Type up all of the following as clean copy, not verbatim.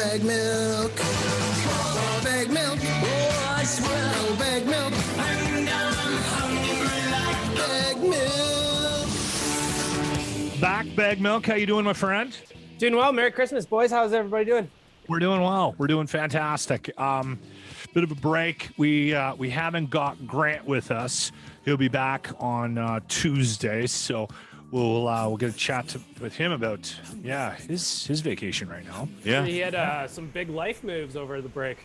bag milk. Bag milk. Oh, I swear. Oh, bag milk. I'm hungry like bag milk. Baggedmilk, how you doing, my friend? Doing well. Merry Christmas, boys. How's everybody doing? We're doing well. We're doing fantastic. Bit of a break. We haven't got Grant with us. He'll be back on Tuesday, so we'll get a chat with him about his vacation right now. Yeah, He had some big life moves over the break.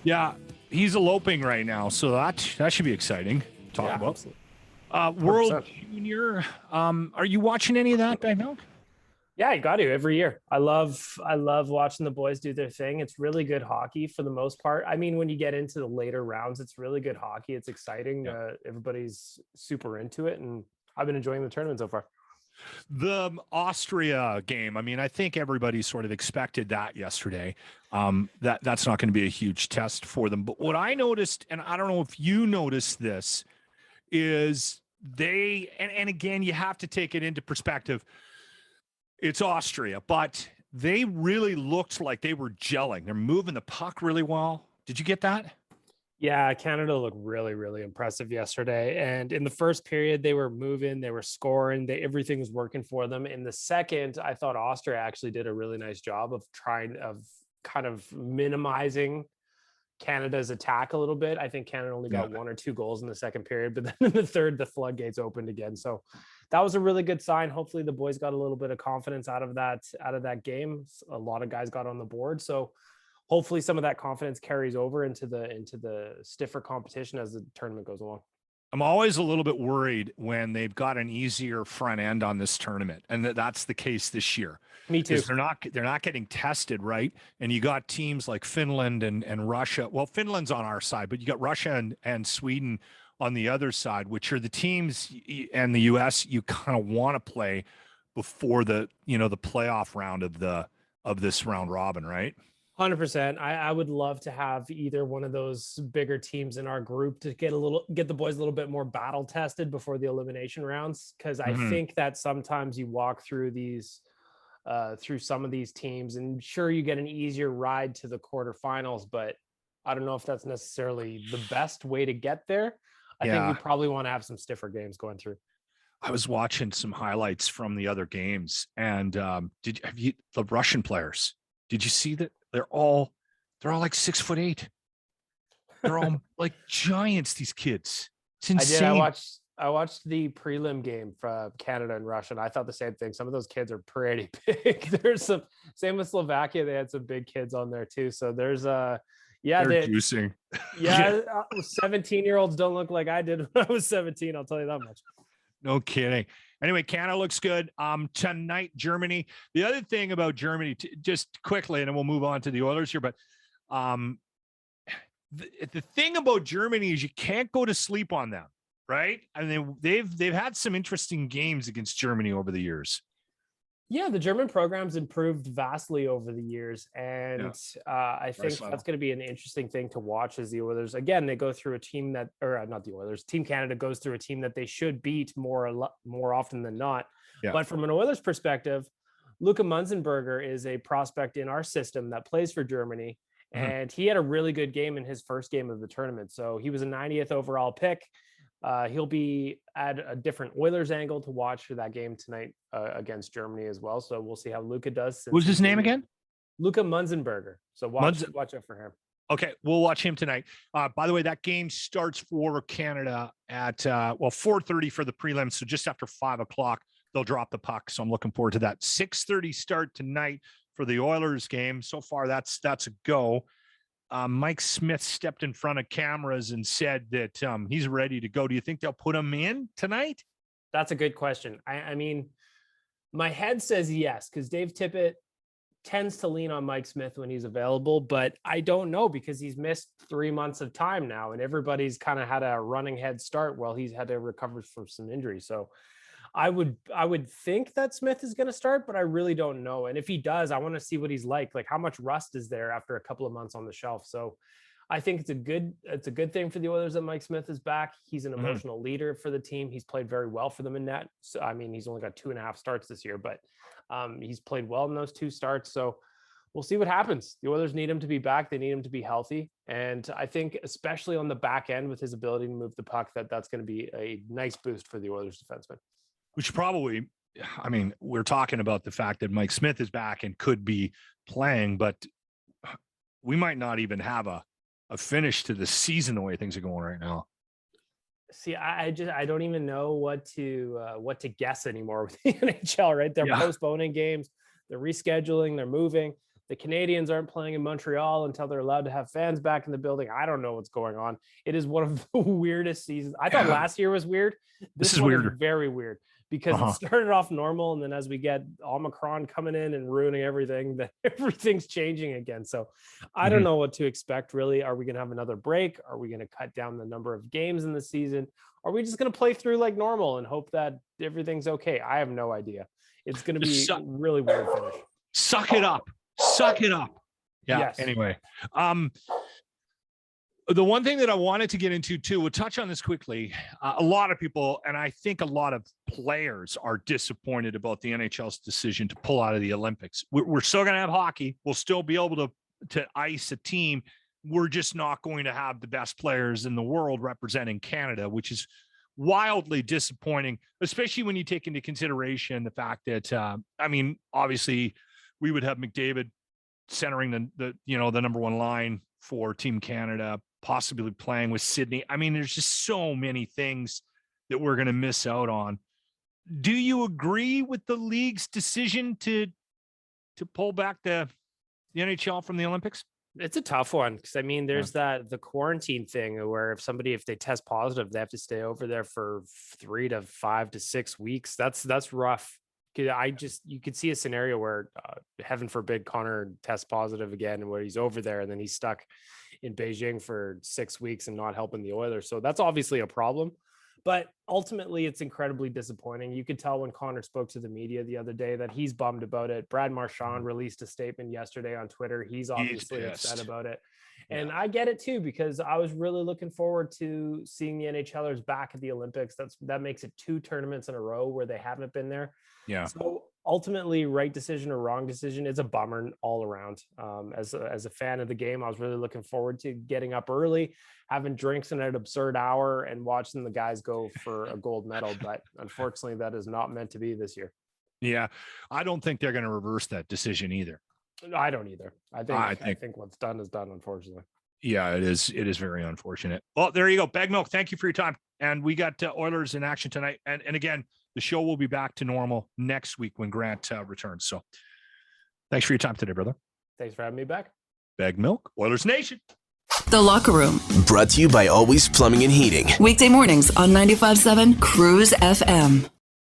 Yeah, he's eloping right now, so that should be exciting. Talk about World 100%. Junior. Are you watching any of that, Baggedmilk? Yeah, you got to every year. I love watching the boys do their thing. It's really good hockey for the most part. I mean, when you get into the later rounds, it's really good hockey. It's exciting. Yeah. Everybody's super into it, and I've been enjoying the tournament so far. The Austria game, I mean, I think everybody sort of expected that yesterday. That's not going to be a huge test for them. But what I noticed, and I don't know if you noticed this, is and again, you have to take it into perspective. It's Austria, but they really looked like they were gelling. They're moving the puck really well. Did you get that? Yeah, Canada looked really, really impressive yesterday. And in the first period, they were moving, they were scoring, everything was working for them. In the second, I thought Austria actually did a really nice job of kind of minimizing Canada's attack a little bit. I think Canada only got 1 or 2 goals in the second period, but then in the third, the floodgates opened again. So that was a really good sign. Hopefully the boys got a little bit of confidence out of that game. A lot of guys got on the board. So hopefully some of that confidence carries over into the stiffer competition as the tournament goes along. I'm always a little bit worried when they've got an easier front end on this tournament, and that's the case this year. Me too. They're not getting tested, right? And you got teams like Finland and Russia. Well, Finland's on our side, but you got Russia and Sweden on the other side, which are the teams, and the US you kind of want to play before the playoff round of this round robin, right? 100%. I would love to have either one of those bigger teams in our group to get the boys a little bit more battle tested before the elimination rounds. Cause I think that sometimes you walk through through some of these teams, and sure, you get an easier ride to the quarterfinals, but I don't know if that's necessarily the best way to get there. I think we probably want to have some stiffer games going through. I was watching some highlights from the other games, and the Russian players? Did you see that? They're all like 6'8". They're all like giants. These kids. It's insane. I did. I watched the prelim game from Canada and Russia, and I thought the same thing. Some of those kids are pretty big. There's some, same with Slovakia. They had some big kids on there too. So there's they're juicing. Yeah, 17-year-olds don't look like I did when I was 17. I'll tell you that much. No kidding. Anyway, Canada looks good. Tonight, Germany. The other thing about Germany, just quickly, and then we'll move on to the Oilers here, but the thing about Germany is you can't go to sleep on them, right? I mean, they've had some interesting games against Germany over the years. Yeah, the German program's improved vastly over the years, and I think that's going to be an interesting thing to watch as the Oilers. Again, they go through a team that, or not the Oilers, Team Canada goes through a team that they should beat more often than not. Yeah. But from an Oilers perspective, Luka Munzenberger is a prospect in our system that plays for Germany, and he had a really good game in his first game of the tournament. So he was a 90th overall pick. He'll be at a different Oilers angle to watch for that game tonight against Germany as well. So we'll see how Luka does. What's his name again? Luka Munzenberger. So watch out for him. Okay, we'll watch him tonight. By the way, that game starts for Canada at 4:30 for the prelims. So just after 5 o'clock, they'll drop the puck. So I'm looking forward to that. 6:30 start tonight for the Oilers game. So far, that's a go. Mike Smith stepped in front of cameras and said that he's ready to go. Do you think they'll put him in tonight? That's a good question. I mean, my head says yes, because Dave Tippett tends to lean on Mike Smith when he's available, but I don't know because he's missed 3 months of time now, and everybody's kind of had a running head start while he's had to recover from some injuries. So I would think that Smith is going to start, but I really don't know. And if he does, I want to see what he's like how much rust is there after a couple of months on the shelf. So I think it's a good thing for the Oilers that Mike Smith is back. He's an emotional leader for the team. He's played very well for them in that. So, I mean, he's only got 2.5 starts this year, but he's played well in those 2 starts. So we'll see what happens. The Oilers need him to be back. They need him to be healthy. And I think especially on the back end with his ability to move the puck, that's going to be a nice boost for the Oilers defenseman. Which probably, I mean, we're talking about the fact that Mike Smith is back and could be playing, but we might not even have a finish to the season the way things are going right now. See, I don't even know what to guess anymore with the NHL, right? They're postponing games, they're rescheduling, they're moving. The Canadians aren't playing in Montreal until they're allowed to have fans back in the building. I don't know what's going on. It is one of the weirdest seasons. I thought last year was weird. This is weird. Very weird because it started off normal. And then as we get Omicron coming in and ruining everything, then everything's changing again. So I don't know what to expect really. Are we going to have another break? Are we going to cut down the number of games in the season? Are we just going to play through like normal and hope that everything's okay? I have no idea. It's going to be a really weird finish. Suck it up. Suck it up. Yeah. Yes. Anyway, the one thing that I wanted to get into too, we'll touch on this quickly. A lot of people, and I think a lot of players are disappointed about the NHL's decision to pull out of the Olympics. We're still going to have hockey. We'll still be able to ice a team. We're just not going to have the best players in the world representing Canada, which is wildly disappointing, especially when you take into consideration the fact that, I mean, obviously we would have McDavid centering the number one line for Team Canada, possibly playing with Sydney. I mean, there's just so many things that we're going to miss out on. Do you agree with the league's decision to pull back the NHL from the Olympics? It's a tough one because I mean, there's the quarantine thing where if they test positive, they have to stay over there for 3 to 5 to 6 weeks. That's rough. You could see a scenario where heaven forbid Connor tests positive again and where he's over there and then he's stuck in Beijing for 6 weeks and not helping the Oilers. So that's obviously a problem, but ultimately it's incredibly disappointing. You could tell when Connor spoke to the media the other day that he's bummed about it. Brad Marchand released a statement yesterday on Twitter. He's obviously upset about it. And I get it too, because I was really looking forward to seeing the NHLers back at the Olympics. That makes it 2 tournaments in a row where they haven't been there. Yeah. So ultimately, right decision or wrong decision, it's a bummer all around. As a fan of the game, I was really looking forward to getting up early, having drinks in an absurd hour, and watching the guys go for a gold medal. But unfortunately, that is not meant to be this year. Yeah, I don't think they're going to reverse that decision either. I don't either. I think what's done is done, unfortunately. Yeah, it is. It is very unfortunate. Well, there you go. Baggedmilk, thank you for your time. And we got Oilers in action tonight. And again, the show will be back to normal next week when Grant returns. So thanks for your time today, brother. Thanks for having me back. Baggedmilk, Oilers Nation. The Locker Room. Brought to you by Always Plumbing and Heating. Weekday mornings on 95.7 Cruise FM.